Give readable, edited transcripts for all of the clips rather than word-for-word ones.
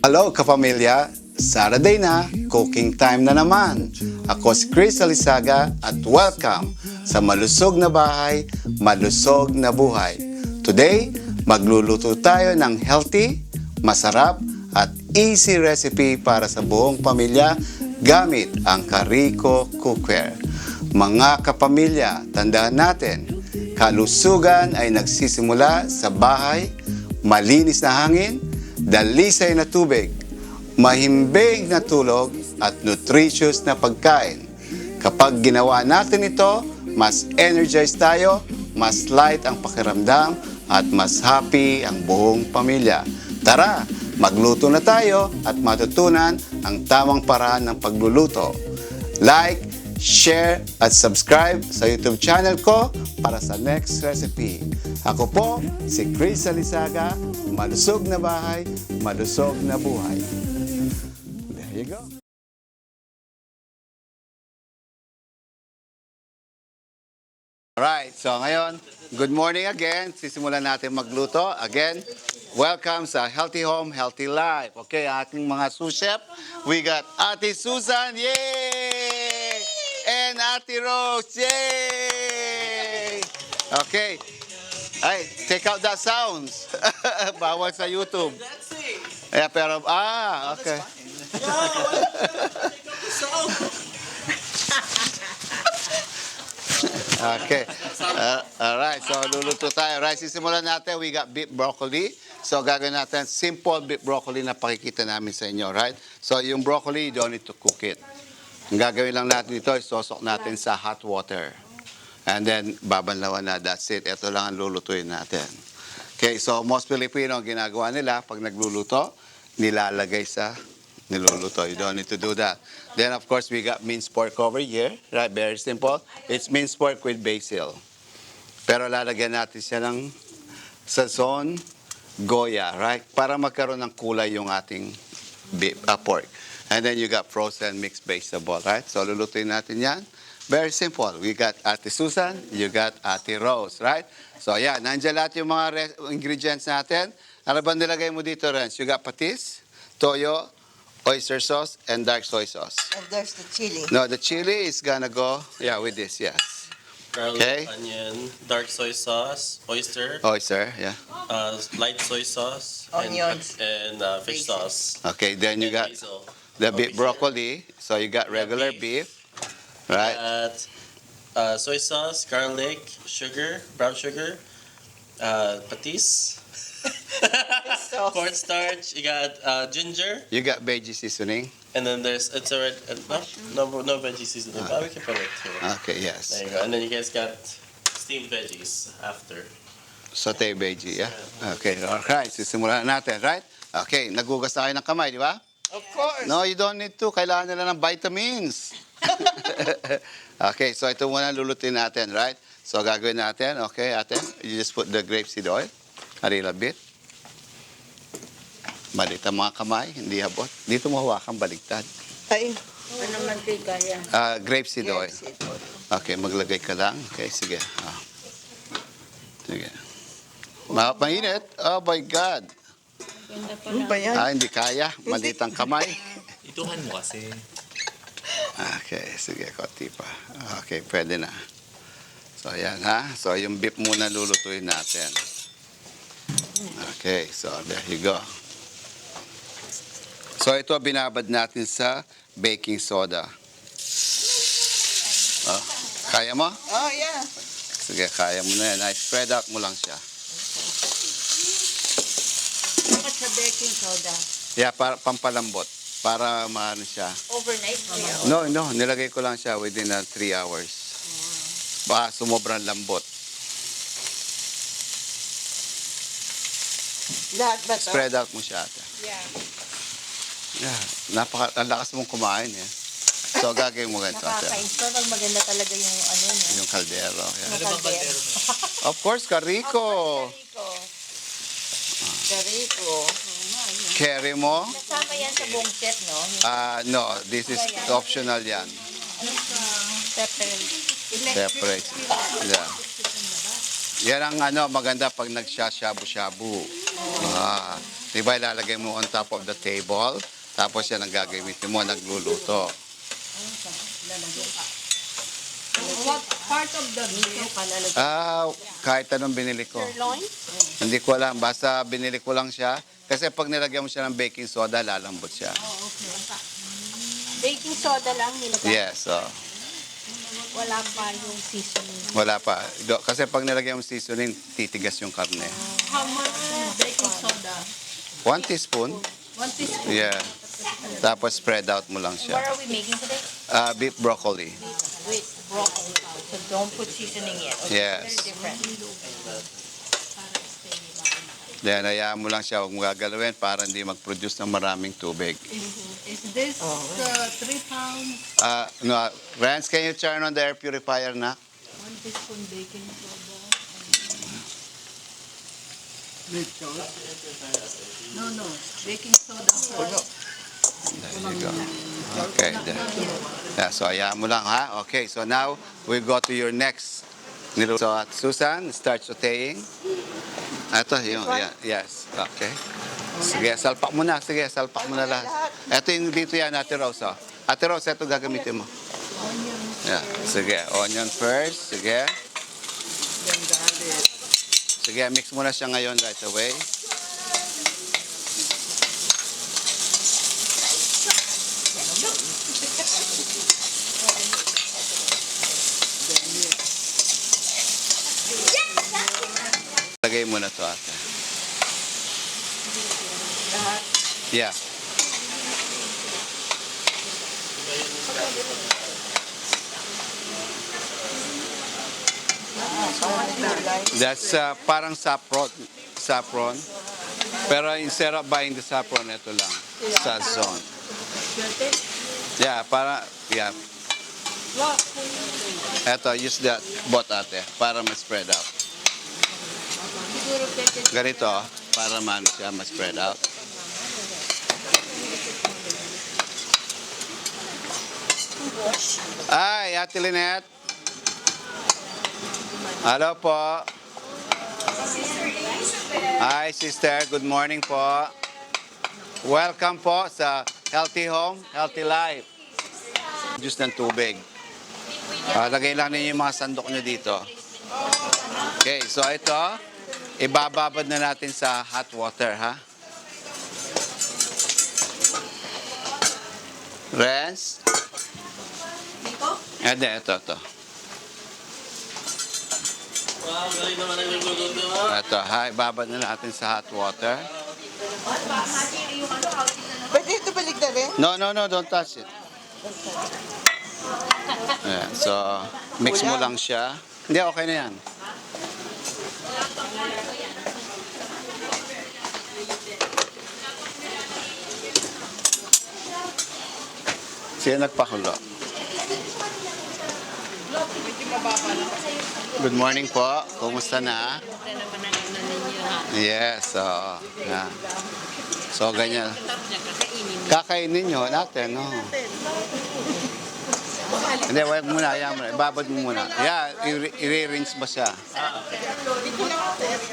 Hello kapamilya! Saturday na, cooking time na naman. Ako si Chris Alisaga at welcome sa Malusog na Bahay, Malusog na Buhay. Today, magluluto tayo ng healthy, masarap at easy recipe para sa buong pamilya gamit ang Carico Cookware. Mga kapamilya, tandaan natin, kalusugan ay nagsisimula sa bahay, malinis na hangin, dalisay na tubig, mahimbing na tulog at nutritious na pagkain. Kapag ginawa natin ito, mas energized tayo, mas light ang pakiramdam at mas happy ang buong pamilya. Tara, magluto na tayo at matutunan ang tamang paraan ng pagluluto. Like, share at subscribe sa YouTube channel ko para sa next recipe. Ako po si Chris Alisaga, Malusog na Bahay, Malusog na Buhay. There you go. Alright, so ngayon, good morning again. Sisimulan natin magluto. Again, welcome sa Healthy Home, Healthy Life. Okay, ating mga sous-chef. We got Ate Susan, yay! And Ate Rose, yay! Okay. Ay, check out that sounds. Bawal sa YouTube. Yeah, pero, okay. Okay. Alright, so luluto tayo. Right, sisimulan natin. We got beef broccoli. So gagawin natin simple beef broccoli na pakikita namin sa inyo, right? So yung broccoli, you don't need to cook it. Ang gagawin lang natin ito, isosok natin sa hot water. And then, babanlawan na. That's it. Ito lang ang lulutuin natin. Okay, so most Filipino, ang ginagawa nila, pag nagluluto, nilalagay sa niluluto. You don't need to do that. Then, of course, we got minced pork over here. Right, very simple. It's minced pork with basil. Pero lalagyan natin siya ng sazon, goya, right? Para magkaroon ng kulay yung ating beef, pork. And then you got frozen mixed vegetable, right? So lulutuin natin yan. Very simple. We got Ate Susan, you got Ate Rose, right? So yeah, nandiyan lahat yung mga ingredients natin. Ano ba nilagay mo dito, Renz? You got patis, toyo, oyster sauce, and dark soy sauce. And there's the chili. No, the chili is gonna go, with this, yes. Garlic, Okay. onion, dark soy sauce, oyster, Oyster, yeah. light soy sauce, Onions. and fish Basil. sauce. Okay, then you and got basil. the Oh, beef basil. broccoli. So you got regular beef, right? Soy sauce, garlic, sugar, brown sugar, patis, sauce. cornstarch. You got ginger, You got veggie seasoning. and then there's no veggie seasoning, but we can put it here. Okay, yes. There you go. And then you guys got steamed veggies after. Saute veggie, yeah? Okay, alright. Sisimulan na natin, right? Okay, nagugas tayo ng kamay, di ba? Of course. No, you don't need to. Kailangan nila ng vitamins. Okay, so ito muna lulutin natin, right? So gagawin natin, okay, ate, you just put the grapeseed oil, a little bit. Balit ang mga kamay, hindi habot. Dito mo hawakan, baligtad. Ay, Ano mantika yan? Grapeseed oil. grapeseed oil. Okay, maglagay ka lang. Okay, sige. Sige. Mainit? Oh my God. Ganda pa Ano ba yan? Hindi kaya. Maliit ang kamay. Ituhan mo kasi. Okay, sige, konti pa. Okay, pwede na. So, ayan ha. So, yung beef muna lulutuin natin. Okay, so there you go. So, ito binabad natin sa baking soda. Oh, kaya mo? Oh, yeah. Sige, kaya mo na yan. Spread out mo lang siya. Bakit sa baking soda? Yeah, para pampalambot. Para maano siya. Overnight mo yan? No, nilagay ko lang siya within 3 hours. Baka sumobrang lambot. Lahat ba to? Spread out mo siya ate. Yeah. Yeah, ang lakas mong kumain eh. So, gagawin mo ganito ate. Nakaka-install. Maganda talaga yung ano niya. Yung kaldero. Yeah. Ano bang bandero mo? Of course, Carico. Carico. Carry mo. Kasama yan sa buong set, no? Yung No, this is optional yan. pepper. Separate. Yeah. Yan ang maganda pag nagsha-shabu-shabu. Diba ilalagay mo on top of the table, tapos yan ang gagamitin mo, nagluluto. What part of the beef? Kahit anong binili ko. Sirloin? Hindi ko alam, basta binili ko lang siya. Kasi pag nilagyan mo siya ng baking soda, lalambot siya. Baking soda lang nilagay. Yes, Wala pa yung seasoning. wala pa. Kasi pag nilagyan mo seasoning, titigas yung karne. How much baking soda? 1 teaspoon. 1 teaspoon. Yeah. Tapos spread out mo lang What siya. are we making today? Beef broccoli. With broccoli. So don't put seasoning yet. Okay, Yes. very different. Then, hayaan mo lang siya, huwag mo gagalawin para hindi mag-produce ng maraming tubig. Is this 3 pounds? No, Rance, can you turn on the air purifier na? 1 teaspoon baking soda. No. Baking soda first. There you go. Okay. There. Yeah, so hayaan mo lang, ha? Okay, so now we go to your next niluto. So, Susan, start sauteing. Ito, yung, yes. Okay. Sige, salpak mo na. Sige, salpak mo na lahat. Ito yung dito yan, Ate Rose. Oh. Ate Rose, ito gagamitin mo. Yeah. Sige, onion first. Sige. Sige, mix mo na siya ngayon right away. Lagay mo na to, ate. Yeah. That's parang saffron. Pero instead of buying the saffron, ito lang. Sazon. Yeah, Ito, use that bot, ate, para ma-spread out. Ganito, para man siya ma-spread out. Ay, Ate Lynette. Hello po. Hi, sister. Good morning po. Welcome po sa Healthy Home, Healthy Life. Juice ng tubig. Lagay lang ninyo yung mga sandok nyo dito. Okay, so ito, ibababad na natin sa hot water, ha? Rinse. Ito. Wow, galing naman ang nagluluto. Ito, ha? Ibabad na natin sa hot water. Pwede ito baligtarin? No, don't touch it. Ayan, so, mix mo lang siya. Hindi, okay na yan. Siya nagpakulo. Good morning po. Kumusta na? Yes, yeah. So, ganyan. Kakainin nyo natin, no? Hindi, wag muna. Ayan mo na. Ibabad mo muna. Yeah, i-rinse mo siya.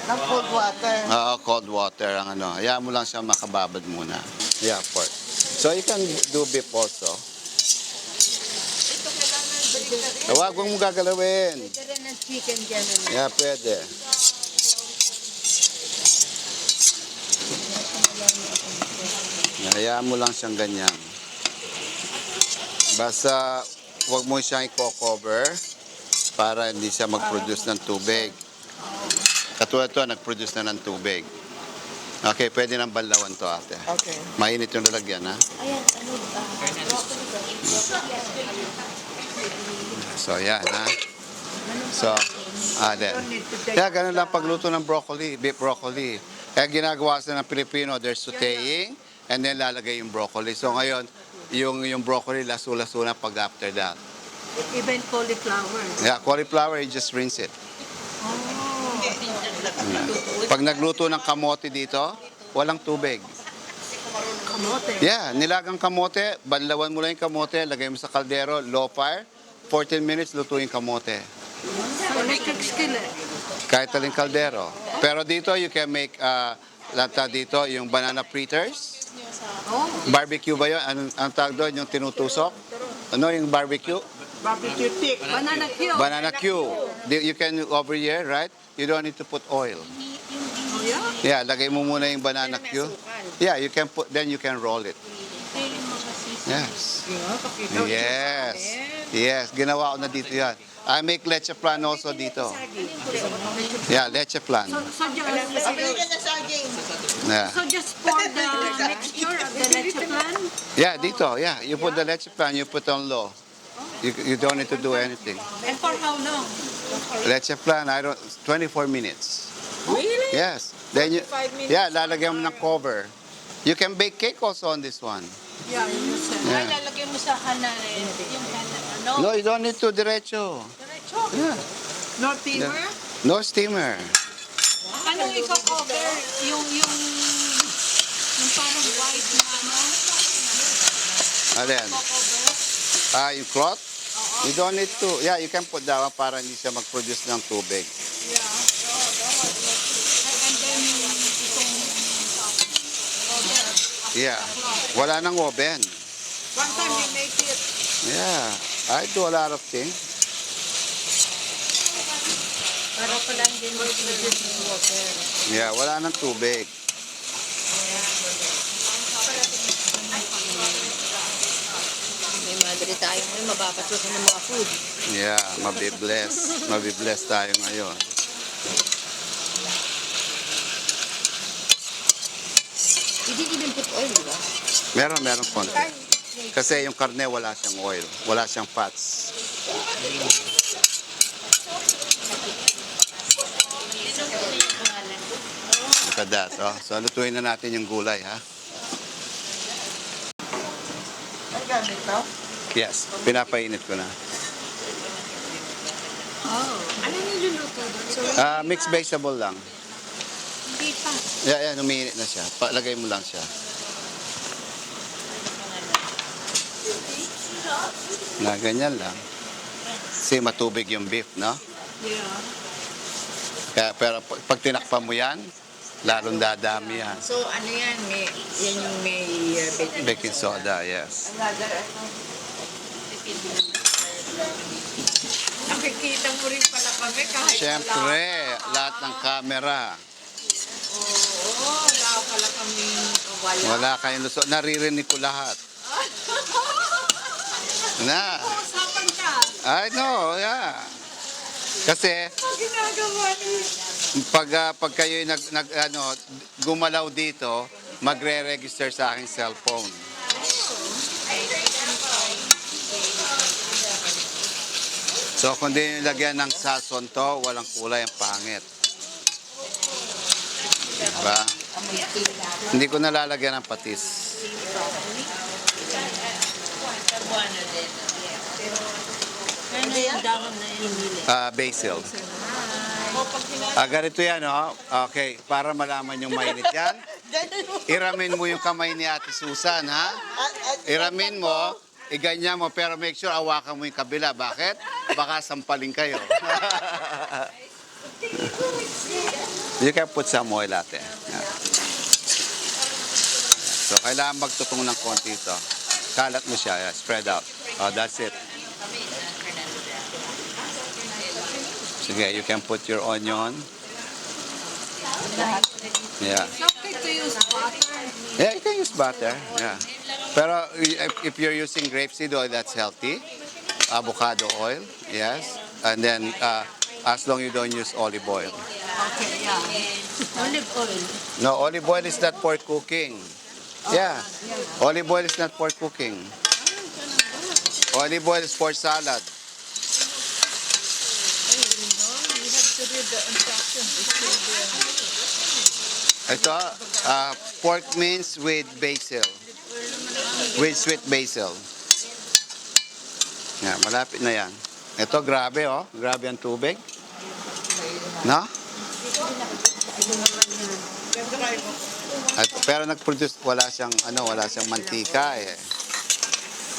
Ng cold water. Oo, cold water ang ano. Ayan mo lang siya makababad muna. Yeah, pork. So, you can do beef also. Huwag mong gagalawin. Baligtarin ng chicken dyan. Yeah, pwede. Hayaan mo lang siyang ganyan. Basta huwag mo siyang i-cover para hindi siya mag-produce ng tubig. Katulad ito, nag-produce na ng tubig. Okay, pwede nang banlawan to, ate. Okay. Mainit yung lalagyan, ha? Ayan, So, yan, ha? So, then. Kaya ganun lang pagluto ng broccoli, beef broccoli. Kaya ginagawa sa ng Pilipino, they're sauteing, and then lalagay yung broccoli. So, ngayon, yung broccoli, laso-laso na pag after that. Even cauliflower. Yeah, cauliflower, you just rinse it. Pag nagluto ng kamote dito, walang tubig. Kamote. Yeah, nilagang kamote, banlawan mo lang yung kamote, lagay mo sa kaldero, low fire, 14 minutes, luto yung kamote. Electric skillet. Kahit aling kaldero. Pero dito, you can make lata dito, yung banana fritters. Oh, Barbecue ba yun? Anong tawag doon? Yung tinutusok? Ano yung barbecue? barbecue stick. Banana cue. Banana cue. You can over here, right? You don't need to put oil. Oh, yeah? Yeah, lagay mo muna yung banana cue. Yeah, you can put, then you can roll it. Yes. Yes. Yes, ginawa ko na dito yan. I make leche plan also dito. Yeah, leche plan. So Yeah. just pour the mixture of the leche plan. Yeah, dito. Yeah, you put the leche plan, you put on low. You don't need to do anything. And for how long? Leche plan, 24 minutes. Really? Yes. Then you, 25 minutes. yeah, lalagyan mo ng cover. You can bake cake also on this one. Yeah, you said. Ay, Yeah. lalagyan mo sa hanarin. Yung ano. No, you don't need to diretso. Diretso. Yeah. No steamer? No steamer. Anong i-cover? Yung parang white na ano? Alin? Cover? Yung cloth? You don't need to. Yeah, you can put that one para hindi siya mag-produce ng tubig. And then itong Yeah. Wala nang oven. One time we make it. Yeah. I do a lot of things. para pala hindi mo i-produce ng water. Yeah, wala nang tubig. May madre tayo ngayon, mabapasukan ng mga food. Yeah, mabibless. Mabibless tayo ngayon. You didn't even put oil, di ba? Meron konti. Kasi yung karne wala siyang oil. Wala siyang fats. Look at that. Oh. So, lutuin na natin yung gulay, ha? Ang gamit to? Yes, pinapainit ko na. Oh. Ano niluluto doon? Mixed vegetable lang. Hindi pa. Yeah, umiinit na siya. Palagay mo lang siya. Na ganyan lang. Kasi matubig yung beef, no? Yeah. Kaya, pero pag tinakpan mo yan, lalong dadami yan. So, ano yan? Yan yung may Baking soda, yes. Nakikita mo rin pala kami kahit Siyempre, lahat ng camera. Oo, wala pala kami wala. Wala kayong lusot. Naririnig ko lahat. Na. Usapan ka. I know, yeah. Kasi, Ang ginagawa niyo. pag kayo gumalaw dito, magre-register sa aking cellphone. So, kung di nyo lagyan ng sason to, walang kulay, ang pangit. Diba? Hindi ko nalalagyan ng patis. Ano yung dahon na yun? Basil. Ganito yan, oh. Okay, para malaman yung mainit yan. Iramin mo yung kamay ni Ate Susan, ha? Iramin mo, iganyan mo, pero make sure awakan mo yung kabila. Bakit? Baka sampaling kayo. You can put some oil ate. Yeah. So, kailangan magtutong ng konti ito. Kalat mo siya, yeah. Spread out. Oh, that's it. Sige, you can put your onion. Yeah. It's okay to use butter. Yeah, you can use butter. Yeah. Pero if you're using grapeseed oil, that's healthy. Avocado oil, yes. And then as long you don't use olive oil. Okay, yeah. Olive oil. No, olive oil is not for cooking. Yeah. Olive oil is not for cooking. Olive oil is for salad. Ito, pork mince with basil. With sweet basil. Yan, malapit na yan. Ito, grabe oh. Grabe ang tubig. No? Pero nag-produce, wala siyang mantika eh.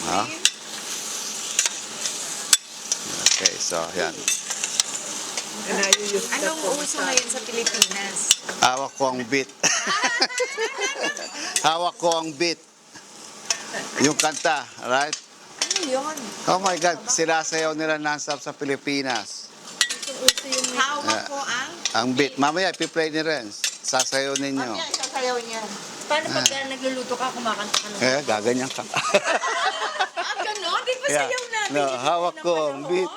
No? Okay, so yan. Anong uso ngayon sa Pilipinas? Hawak ko ang beat. Hawak ko ang beat. Yung kanta, right? Ano yun? Oh my God, sinasayaw nila non-stop sa Pilipinas. Hawak ko ang... Ang beat. Mamaya, ipi-play ni Renz. Sasayaw ninyo. Sasayaw niya. Paano pag nagluluto ka, kumakanta ka naman? Gaganyan ka. Ah, gano'n? Di ba Yeah. sayaw natin? No, hawak ko ang beat.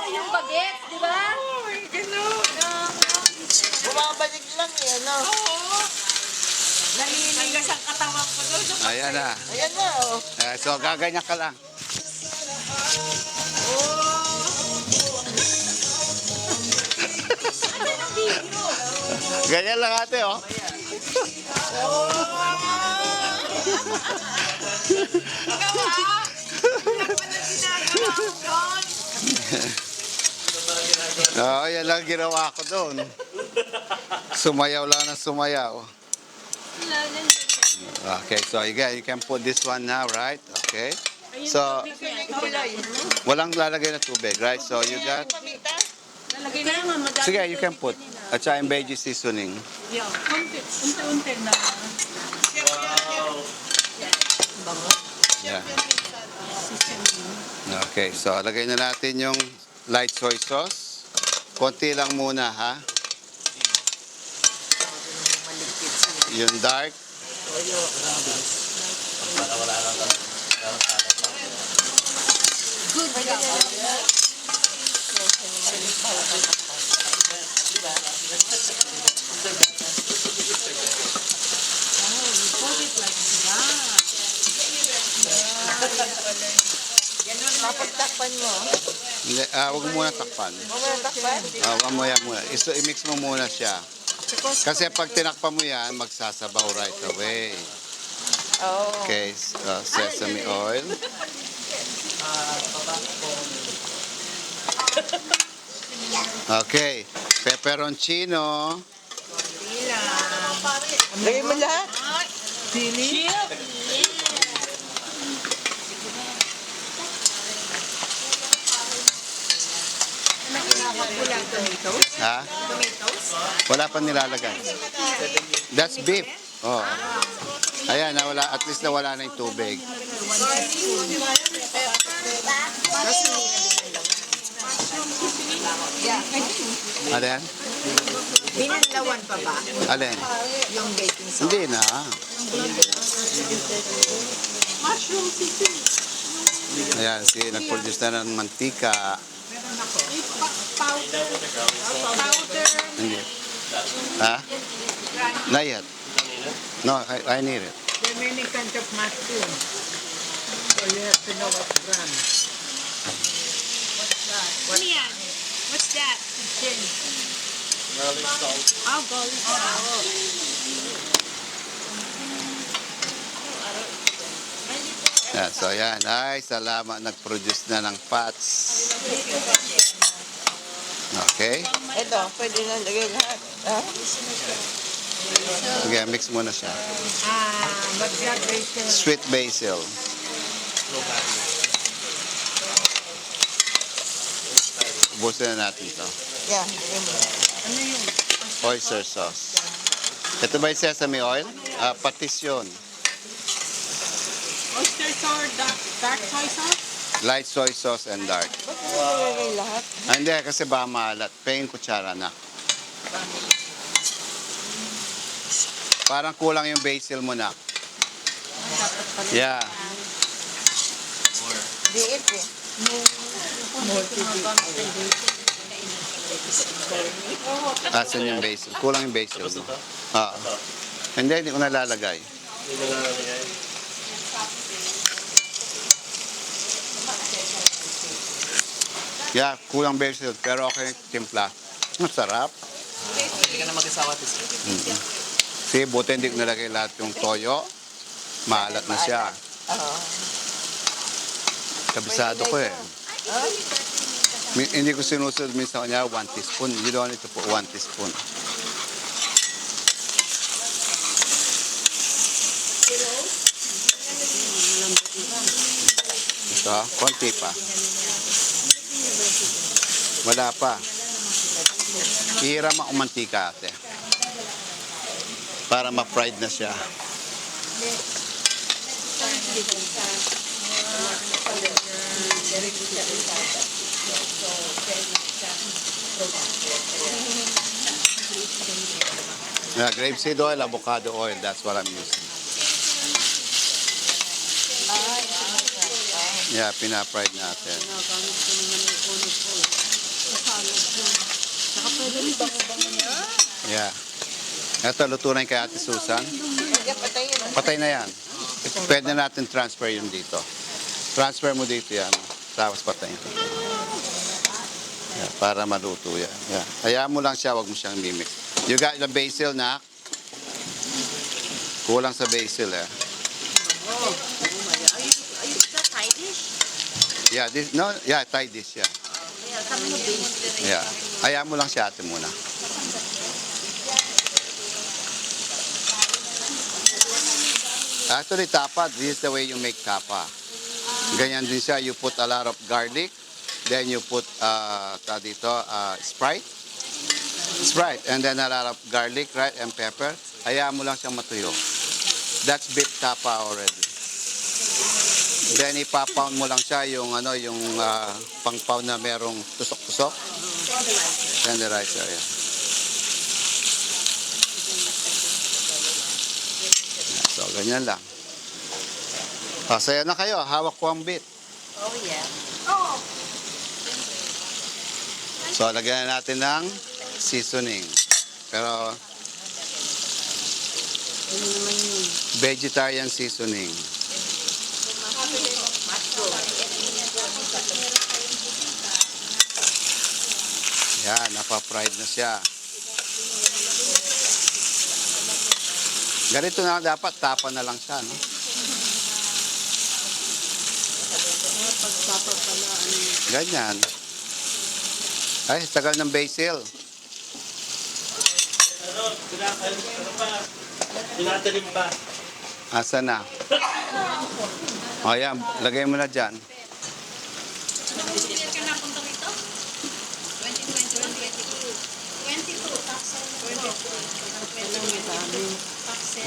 Yung baget, di ba? Gano'n. Bumabalik lang eh, ano? Oo. Naninigas ang katawan ko doon. Ayan na. Ayan na, oh. So, gaganyan ka lang. Ganyan lang ate, oh. Oo, yan lang ginawa ko doon. Sumayaw lang ng sumayaw. Okay, so you can put this one now, right? Okay. So, walang lalagay na tubig, right? So, you got... Sige, you can put. At saka yung veggie seasoning. Unti-unti na. Yeah. Okay, so lagay na natin yung light soy sauce. Konti lang muna, ha? Yung dark. Napagtakpan mo. Hindi, huwag mo muna takpan. Huwag mo nang takpan. Mamaya muna. I-mix mo muna siya. Kasi pag tinakpan mo yan, magsasabaw right away. Oo. Okay, sesame oil. Okay, pepperoncino. Lagay mo lahat. Ha? Wala pa nilalagay. That's beef. Oh. Ayan, nawala, at least nawala na yung tubig. Alin? Binanlawan pa ba Alin? yung baking soda? Hindi na. Mushroom seasoning. Ayan, nag-produce na ng mantika. Powder. Powder. Hindi. Ha? Not yet. No, I need it. There are many kinds of mushroom. So you have to know what's gram. What yan? What's that? Garlic salt. Oh, garlic salt. Yan, so yan. Ay, salamat. Nag-produce na ng pots. Okay. Ito, pwede na lagay lahat. Ha? Sige, mix mo na siya. What's that basil? Sweet basil. Ubusin na natin ito. Yan, lagay mo. Oyster sauce. Ito ba yung sesame oil? Patis yun. Oyster sauce, dark soy sauce? Light soy sauce and dark. Ba't mo nilagay lahat? Hindi, kasi ba maalat. Pengin kutsara na. Parang kulang yung basil mo na. Yeah. Diit eh. Asan yung basil? Kulang yung basil mo. Hindi ko nalalagay. Hindi na nalalagay. Yeah, kulang basil. Pero okay yung timpla. Masarap. Hindi ka na mag-isawa tis. Kasi buti hindi ko nalagay lahat yung toyo. Maalat na siya. Oo. Kabisado ko eh. Hindi ko sinusunod minsan kanya 1 teaspoon. You don't need to put 1 teaspoon. Ito, konti pa. Wala pa. Ihiram ako mantika, ate. Para ma-fried na siya. Yeah, grapeseed oil, avocado oil, that's what I'm using. Yeah, pina-fried natin. Yeah. Ito, luto na yung kay Ate Susan. Patay na yan. Pwede natin transfer yun dito. Transfer mo dito yan. Tapos patay. Yeah, para maluto yan. Yeah. Hayaan mo lang siya, wag mo siyang mimix. You got the basil na? Kulang sa basil eh. Yeah, Thai dish, yeah. Yeah. Hayaan mo lang siya, ate muna. Actually, tapa, this is the way you make tapa. Ganyan din siya, you put a lot of garlic, then you put, Sprite, and then a lot of garlic, right, and pepper. Hayaan mo lang siyang matuyo. That's beef tapa already. Then ipapound mo lang siya yung pang-pound na merong tusok-tusok. Tenderizer, yeah. So, ganyan lang. Pasaya na kayo, hawak ko ang bit. Oh, yeah. So, lagyan na natin ng seasoning. Pero, vegetarian seasoning. Yan, napa-fried na siya. Ganito na dapat, tapa na lang siya, no? Ganyan. Ay, tagal ng basil. Tinatalim pa. Asa na? O yan, lagay mo na dyan.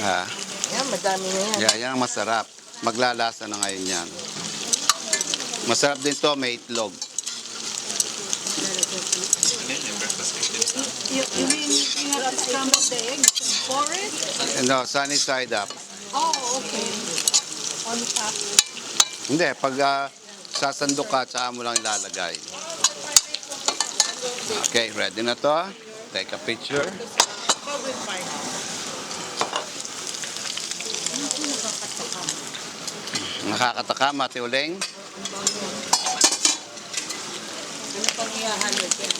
Ah, Yan, madami na yan. yan ang masarap. Maglalasa na ngayon yan. Masarap din to, may itlog. You mean you have to scramble the eggs for it? No, sunny side up. Oh, okay. On top. Hindi, pag sasandok ka, tsaka mo lang ilalagay. Okay, ready na to. Take a picture. Nakakatakam, Ate Uleng.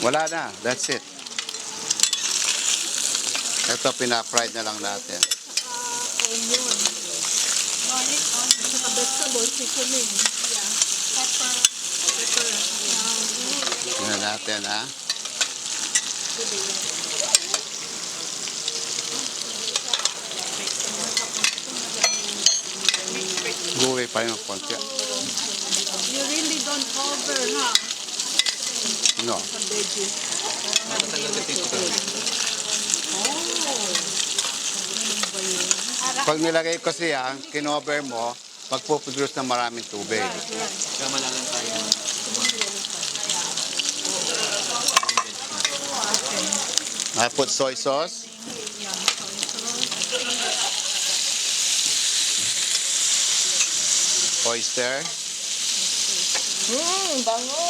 Wala na, that's it. Ito, pina-fried na lang natin. Tingnan natin, ha? Guwi pa yung konti. You really don't cover, huh? No. The veggies. Pag nilagay ko siya, kinover mo, magpuproduce ng maraming tubig. Kaya malalang tayo. I put soy sauce. Oyster. Bango.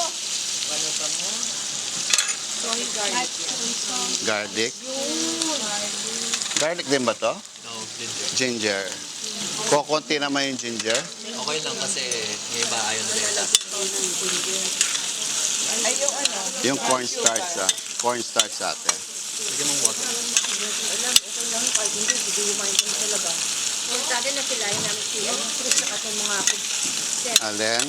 Garlic. Garlic din ba to? No, ginger. Ginger. Kukunti naman yung ginger. Okay lang kasi yung iba ayaw na nila. Ay, yung ano. Yung cornstarch, cornstarch sa atin. Lagyan mong water. Punta din na sila, yung namin siya. Chris na kasi mga And then,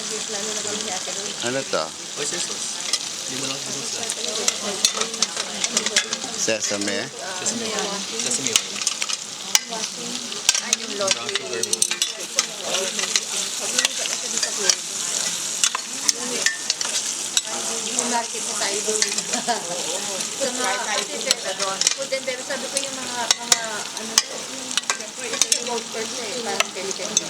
nag-plano na kami siya. ano to? Oyster sauce. Hindi mo lang sauce lang. Sesame. Sesame oil. Sesame oil. Ay, yung lot. Brown sugar mo. Makikip na tayo doon. Sa mga, food and beverage, sabi ko yung mga, ano to, kasi sa gold course na eh, parang delicate na.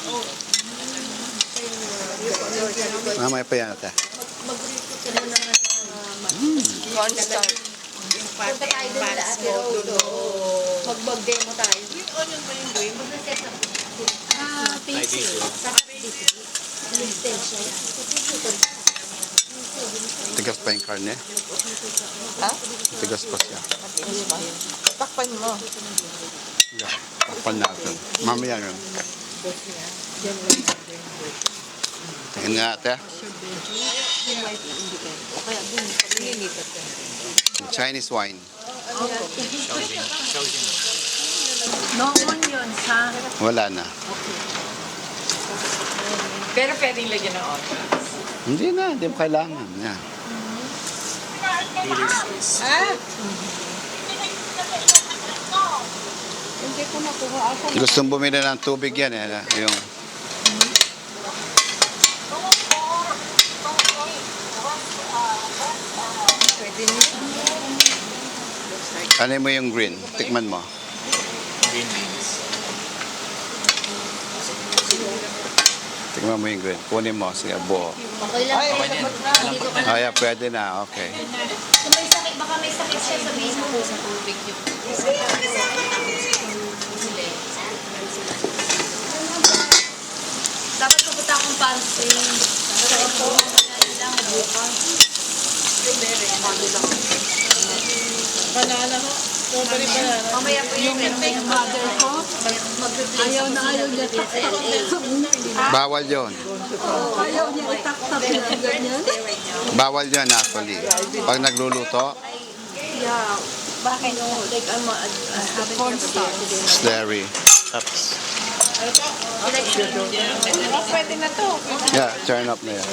Mamaya pa yan ate. Mag-repeat ka na naman ng mga Cornstarch. Yung punta pati tayo ang doon sa pads Ate mo Rose. doon. Mag-demo tayo. Green onion ba yung green? Side issue. Tigas pa yung karne. Ha? Tigas pa siya. Matinis pa. Takpan mo. Yeah. Takpan natin. Mamaya yun. Tingin nga ate. Chinese wine. Shaojin. No onions, ha? Wala na. Pero pwedeng lagyan ng onions. Hindi na. Hindi mo kailangan. Yan. Dealer's choice. Hindi ko nakuha ako. Gustong bumili ng tubig yan. Yung Pwede niyo. ano mo yung green? Tikman mo. Green beans. Tikman mo yung green. Kunin mo. Sige, buo. Okay lang. Ay, Okay na yan. Dito ka na. Ah, yeah, pwede na. Okay. Kung may sakit, baka may sakit siya sa mismo po sa tubig yun. Dapat pupunta akong pansin. Dapat pupunta lang bukas. Banana ho? Strawberry banana. Mamaya po yung mother ko. Ayaw na ayaw niya Bawal yon. Ayaw niya itaktak na ganyan. Bawal yon actually. Pag nagluluto, Yeah. Bakit? Like, cornstarch. slurry. Ups. Pwede na to. Yeah, turn up na yan.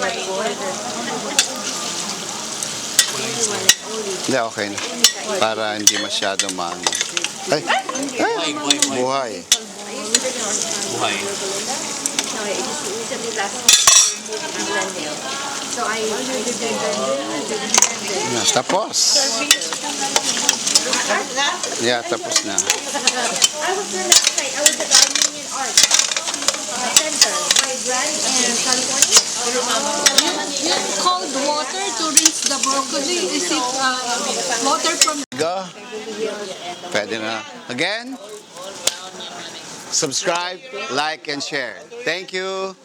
Hindi, okay na. Para hindi masyado maano. Ay! Ay! Buhay. Buhay. Okay, recently last millennial. So I Yeah, tapos. Yeah, tapos na. I was in I was at Armenian Art Center by Brand and California. Use cold water to rinse the broccoli. Is it water from Go. Pwede na. Again, subscribe, like, and share. Thank you.